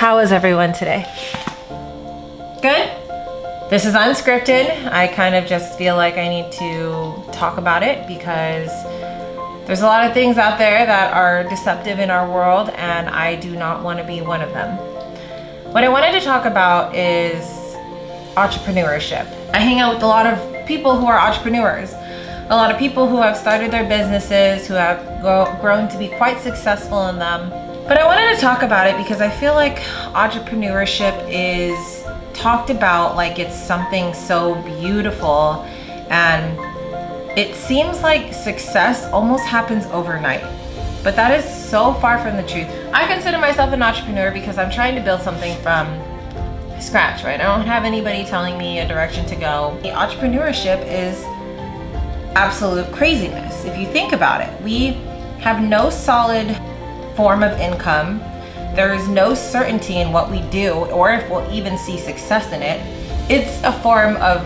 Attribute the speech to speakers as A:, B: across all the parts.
A: How is everyone today? Good? This is unscripted. I kind of just feel like I need to talk about it because there's a lot of things out there that are deceptive in our world, and I do not want to be one of them. What I wanted to talk about is entrepreneurship. I hang out with a lot of people who are entrepreneurs, a lot of people who have started their businesses, who have grown to be quite successful in them. But I wanted to talk about it because I feel like entrepreneurship is talked about like it's something so beautiful, and it seems like success almost happens overnight. But that is so far from the truth. I consider myself an entrepreneur because I'm trying to build something from scratch, right? I don't have anybody telling me a direction to go. Entrepreneurship is absolute craziness. If you think about it, we have no solid form of income. There is no certainty in what we do or if we'll even see success in it. It's a form of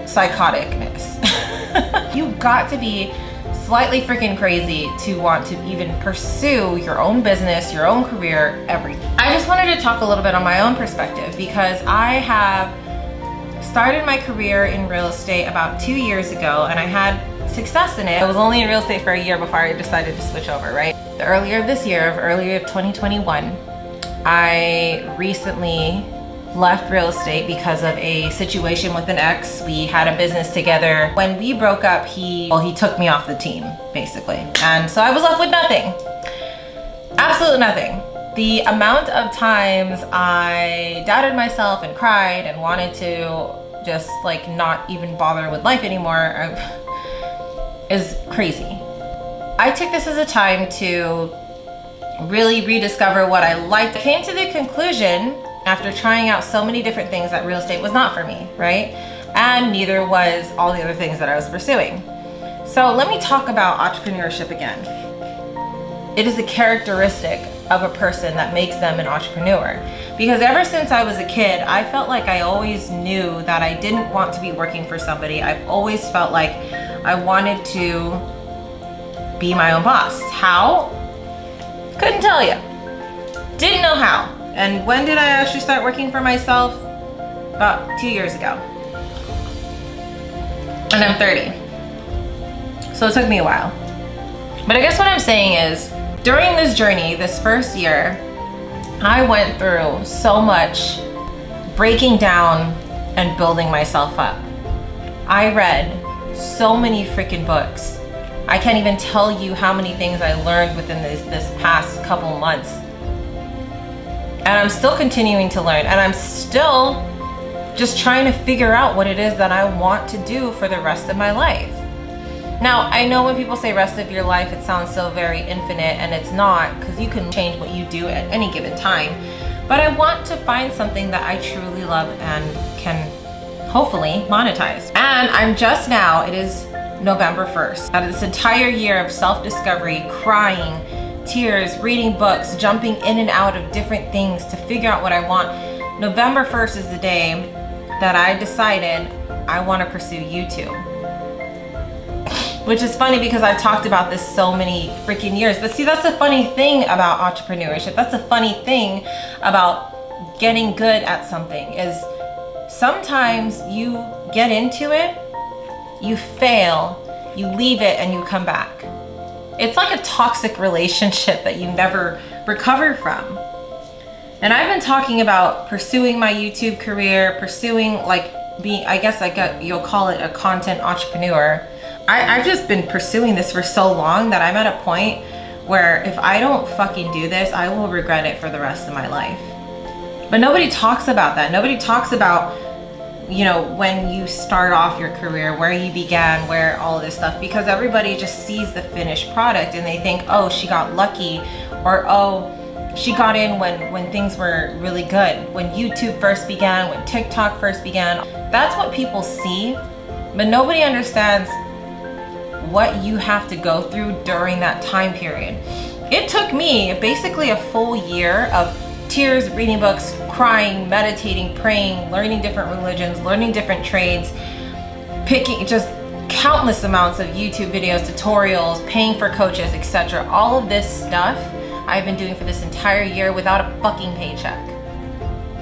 A: psychoticness. You got to be slightly freaking crazy to want to even pursue your own business, your own career, everything. I just wanted to talk a little bit on my own perspective because I have started my career in real estate about 2 years ago, and I had success in it. I was only in real estate for a year before I decided to switch over, right? Earlier this year, earlier of 2021, I recently left real estate because of a situation with an ex. We had a business together. When we broke up, he took me off the team, basically. And so I was left with nothing. Absolutely nothing. The amount of times I doubted myself and cried and wanted to just like not even bother with life anymore is crazy. I took this as a time to really rediscover what I liked. I came to the conclusion after trying out so many different things that real estate was not for me, right? And neither was all the other things that I was pursuing. So let me talk about entrepreneurship again. It is a characteristic of a person that makes them an entrepreneur. Because ever since I was a kid, I felt like I always knew that I didn't want to be working for somebody. I've always felt like I wanted to be my own boss. How? Couldn't tell you. Didn't know how. And when did I actually start working for myself? About 2 years ago. And I'm 30. So it took me a while. But I guess what I'm saying is, during this journey, this first year, I went through so much breaking down and building myself up. I read so many freaking books. I can't even tell you how many things I learned within this past couple months. And I'm still continuing to learn, and I'm still just trying to figure out what it is that I want to do for the rest of my life. Now, I know when people say rest of your life, it sounds so very infinite, and it's not, because you can change what you do at any given time. But I want to find something that I truly love and can hopefully monetize. And I'm just now, it is November 1st. Out of this entire year of self-discovery, crying, tears, reading books, jumping in and out of different things to figure out what I want, November 1st is the day that I decided I want to pursue YouTube. Which is funny because I've talked about this so many freaking years. But see, that's the funny thing about entrepreneurship. That's the funny thing about getting good at something is sometimes you get into it, you fail, you leave it, and you come back. It's like a toxic relationship that you never recover from. And I've been talking about pursuing my YouTube career, pursuing like being, I guess you'll call it a content entrepreneur. I've just been pursuing this for so long that I'm at a point where if I don't fucking do this, I will regret it for the rest of my life. But nobody talks about that. Nobody talks about, you know, when you start off your career, where you began, where all this stuff, because everybody just sees the finished product and they think, oh, she got lucky, or oh, she got in when things were really good. When YouTube first began, when TikTok first began, that's what people see, but nobody understands what you have to go through during that time period. It took me basically a full year of tears, reading books, crying, meditating, praying, learning different religions, learning different trades, picking just countless amounts of YouTube videos, tutorials, paying for coaches, etc. All of this stuff I've been doing for this entire year without a fucking paycheck.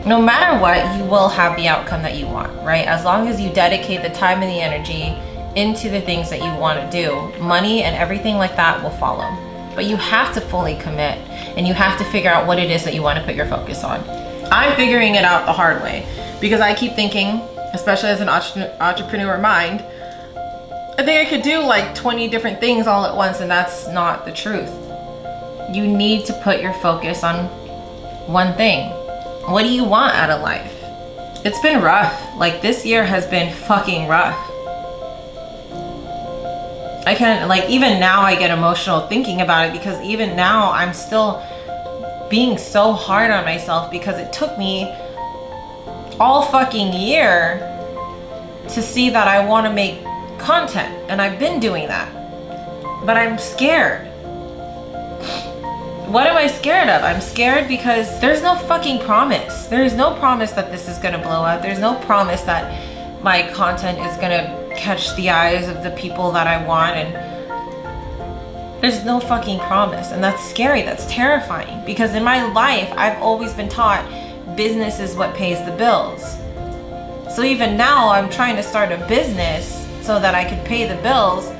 A: No matter what, you will have the outcome that you want, right? As long as you dedicate the time and the energy into the things that you want to do, money and everything like that will follow. But you have to fully commit, and you have to figure out what it is that you want to put your focus on. I'm figuring it out the hard way because I keep thinking, especially as an entrepreneur mind, I think I could do like 20 different things all at once, and that's not the truth. You need to put your focus on one thing. What do you want out of life? It's been rough. Like, this year has been fucking rough. I can't, like, even now I get emotional thinking about it, because even now I'm still being so hard on myself because it took me all fucking year to see that I want to make content, and I've been doing that, but I'm scared. What am I scared of? I'm scared because there's no fucking promise. There's no promise that this is gonna blow up. There's no promise that my content is gonna catch the eyes of the people that I want, and there's no fucking promise. And that's scary, that's terrifying, because in my life, I've always been taught business is what pays the bills. So even now, I'm trying to start a business so that I could pay the bills.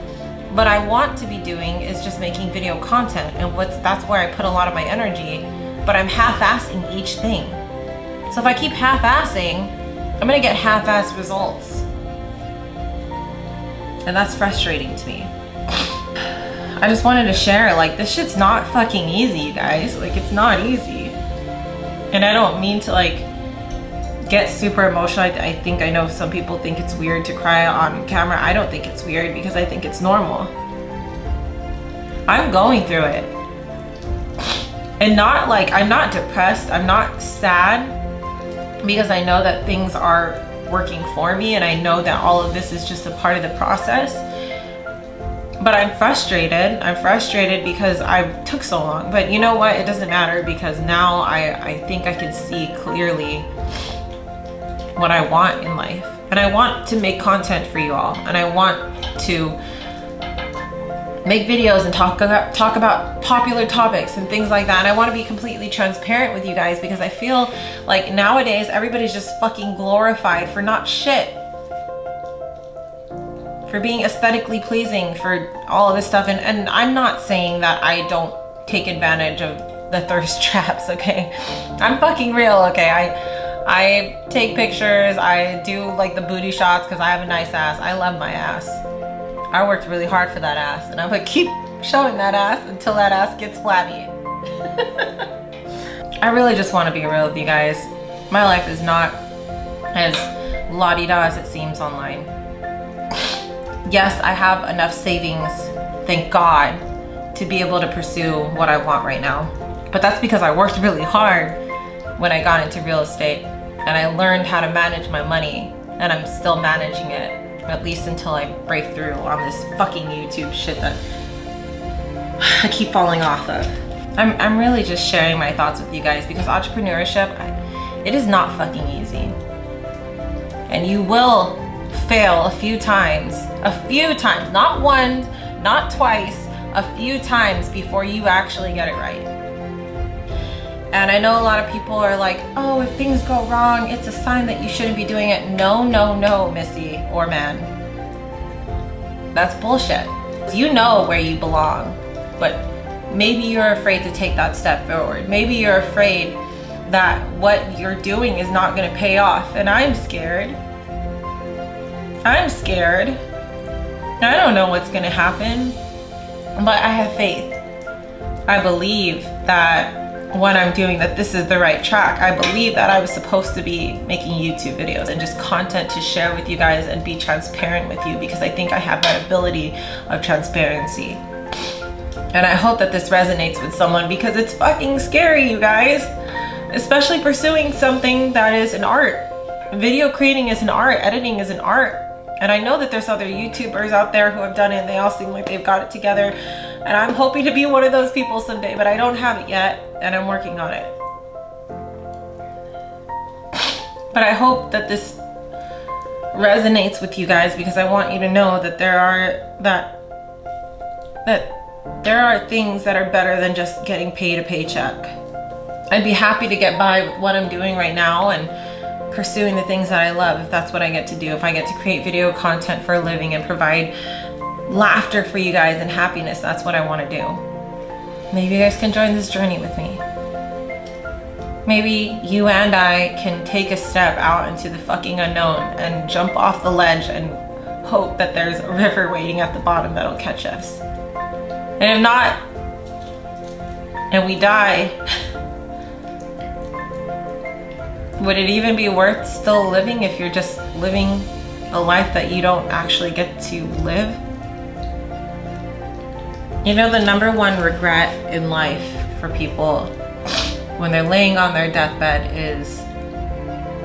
A: What I want to be doing is just making video content, and that's where I put a lot of my energy, but I'm half-assing each thing. So if I keep half-assing, I'm gonna get half-assed results. And that's frustrating to me. I just wanted to share, like, this shit's not fucking easy, you guys. Like, it's not easy. And I don't mean to, like, get super emotional. I think, I know some people think it's weird to cry on camera. I don't think it's weird because I think it's normal. I'm going through it. And not like, I'm not depressed, I'm not sad, because I know that things are working for me, and I know that all of this is just a part of the process. But I'm frustrated. I'm frustrated because I took so long. But you know what? It doesn't matter, because now I think I can see clearly what I want in life. And I want to make content for you all. And I want to make videos and talk about popular topics and things like that. And I want to be completely transparent with you guys, because I feel like nowadays everybody's just fucking glorified for not shit. For being aesthetically pleasing, for all of this stuff. And I'm not saying that I don't take advantage of the thirst traps, okay? I'm fucking real, okay? I take pictures, I do like the booty shots because I have a nice ass. I love my ass. I worked really hard for that ass, and I'm gonna keep showing that ass until that ass gets flabby. I really just want to be real with you guys. My life is not as la-di-da as it seems online. Yes, I have enough savings, thank God, to be able to pursue what I want right now. But that's because I worked really hard when I got into real estate, and I learned how to manage my money, and I'm still managing it, at least until I break through on this fucking YouTube shit that I keep falling off of. I'm really just sharing my thoughts with you guys, because entrepreneurship, it is not fucking easy. And you will fail a few times, not once, not twice, a few times before you actually get it right. And I know a lot of people are like, oh, if things go wrong, it's a sign that you shouldn't be doing it. No, no, no, missy or man. That's bullshit. You know where you belong, but maybe you're afraid to take that step forward. Maybe you're afraid that what you're doing is not gonna pay off. And I'm scared. I'm scared. I don't know what's gonna happen, but I have faith. I believe that what I'm doing, that this is the right track. I believe that I was supposed to be making YouTube videos and just content to share with you guys and be transparent with you, because I think I have that ability of transparency. And I hope that this resonates with someone, because it's fucking scary, you guys. Especially pursuing something that is an art. Video creating is an art, editing is an art. And I know that there's other YouTubers out there who have done it, and they all seem like they've got it together. And I'm hoping to be one of those people someday, but I don't have it yet, and I'm working on it. But I hope that this resonates with you guys, because I want you to know that There are things that are better than just getting paid a paycheck. I'd be happy to get by with what I'm doing right now and pursuing the things that I love, if that's what I get to do. If I get to create video content for a living and provide laughter for you guys and happiness, that's what I want to do. Maybe you guys can join this journey with me. Maybe you and I can take a step out into the fucking unknown and jump off the ledge and hope that there's a river waiting at the bottom that'll catch us. And if not, and we die, would it even be worth still living if you're just living a life that you don't actually get to live? You know, the number one regret in life for people when they're laying on their deathbed is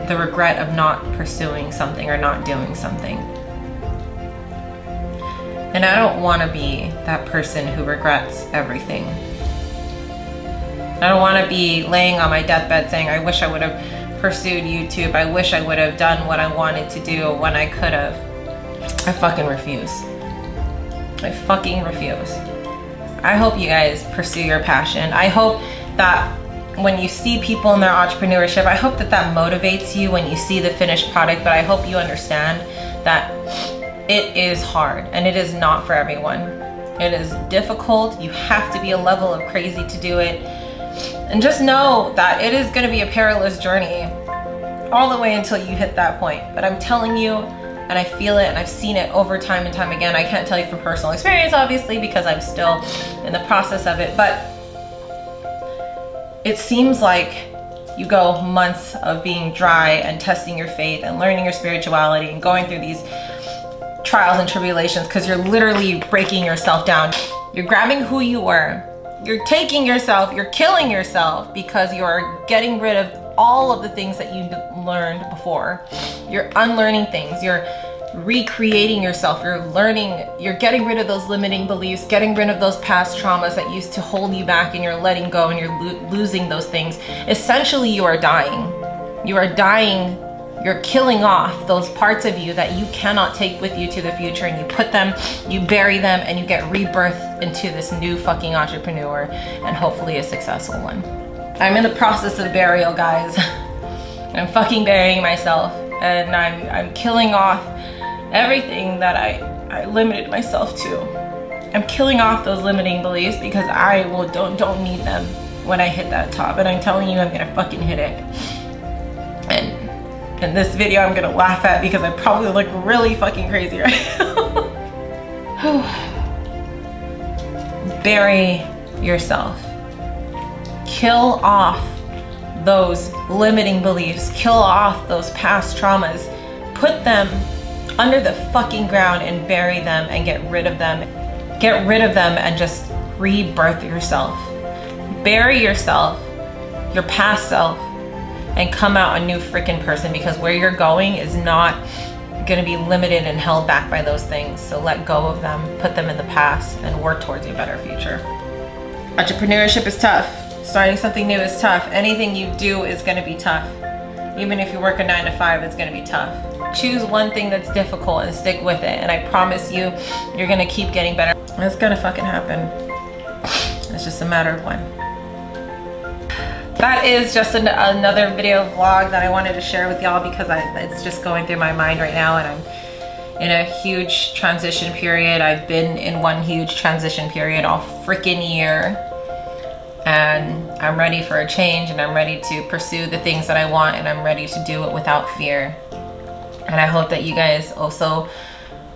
A: the regret of not pursuing something or not doing something. And I don't want to be that person who regrets everything. I don't want to be laying on my deathbed saying, I wish I would have pursued YouTube. I wish I would have done what I wanted to do when I could have. I fucking refuse. I fucking refuse. I hope you guys pursue your passion. I hope that when you see people in their entrepreneurship, I hope that that motivates you when you see the finished product, but I hope you understand that it is hard and it is not for everyone. It is difficult. You have to be a level of crazy to do it. And just know that it is going to be a perilous journey all the way until you hit that point. But I'm telling you, and I feel it, and I've seen it over time and time again. I can't tell you from personal experience, obviously, because I'm still in the process of it, but it seems like you go months of being dry and testing your faith and learning your spirituality and going through these trials and tribulations because you're literally breaking yourself down. You're grabbing who you were. You're taking yourself, you're killing yourself because you're getting rid of all of the things that you learned before. You're unlearning things. You're recreating yourself. You're learning, you're getting rid of those limiting beliefs, getting rid of those past traumas that used to hold you back, and you're letting go and you're losing those things. Essentially, you are dying. You are dying. You're killing off those parts of you that you cannot take with you to the future, and you put them, you bury them, and you get rebirthed into this new fucking entrepreneur, and hopefully a successful one. I'm in the process of burial, guys. I'm fucking burying myself, and I'm killing off everything that I limited myself to. I'm killing off those limiting beliefs because I don't need them when I hit that top, and I'm telling you, I'm gonna fucking hit it. And in this video, I'm gonna laugh at because I probably look really fucking crazy right now. Bury yourself. Kill off those limiting beliefs. Kill off those past traumas. Put them under the fucking ground and bury them and get rid of them. Get rid of them and just rebirth yourself. Bury yourself, your past self, and come out a new freaking person, because where you're going is not gonna be limited and held back by those things. So let go of them, put them in the past, and work towards a better future. Entrepreneurship is tough. Starting something new is tough. Anything you do is gonna be tough. Even if you work a 9 to 5, it's gonna be tough. Choose one thing that's difficult and stick with it, and I promise you, you're gonna keep getting better. It's gonna fucking happen. It's just a matter of when. That is just another video vlog that I wanted to share with y'all because it's just going through my mind right now, and I'm in a huge transition period. I've been in one huge transition period all freaking year, and I'm ready for a change, and I'm ready to pursue the things that I want, and I'm ready to do it without fear. And I hope that you guys also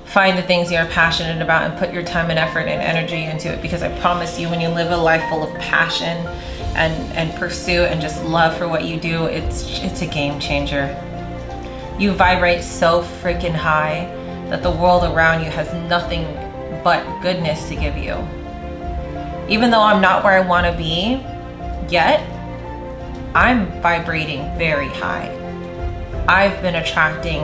A: find the things you're passionate about and put your time and effort and energy into it, because I promise you, when you live a life full of passion and pursue and just love for what you do, it's a game changer. You vibrate so freaking high that the world around you has nothing but goodness to give you. Even though I'm not where I want to be yet, I'm vibrating very high. I've been attracting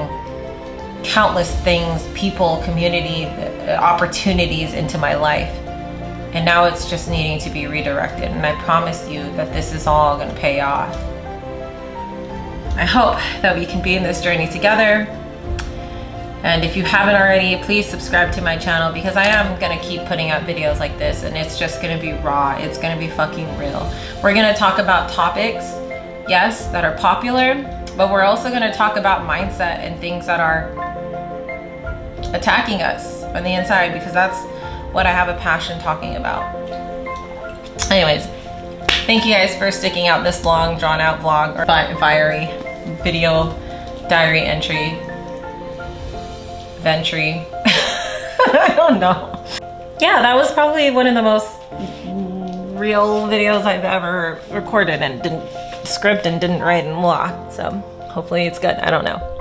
A: countless things, people, community, opportunities into my life. And now it's just needing to be redirected. And I promise you that this is all gonna pay off. I hope that we can be in this journey together. And if you haven't already, please subscribe to my channel, because I am gonna keep putting out videos like this, and it's just gonna be raw. It's gonna be fucking real. We're gonna talk about topics, yes, that are popular, but we're also gonna talk about mindset and things that are attacking us on the inside, because that's what I have a passion talking about. Anyways, thank you guys for sticking out this long, drawn out vlog, or fiery video diary entry. Ventry. I don't know. Yeah, that was probably one of the most real videos I've ever recorded, and didn't script and didn't write and blah. So hopefully it's good. I don't know.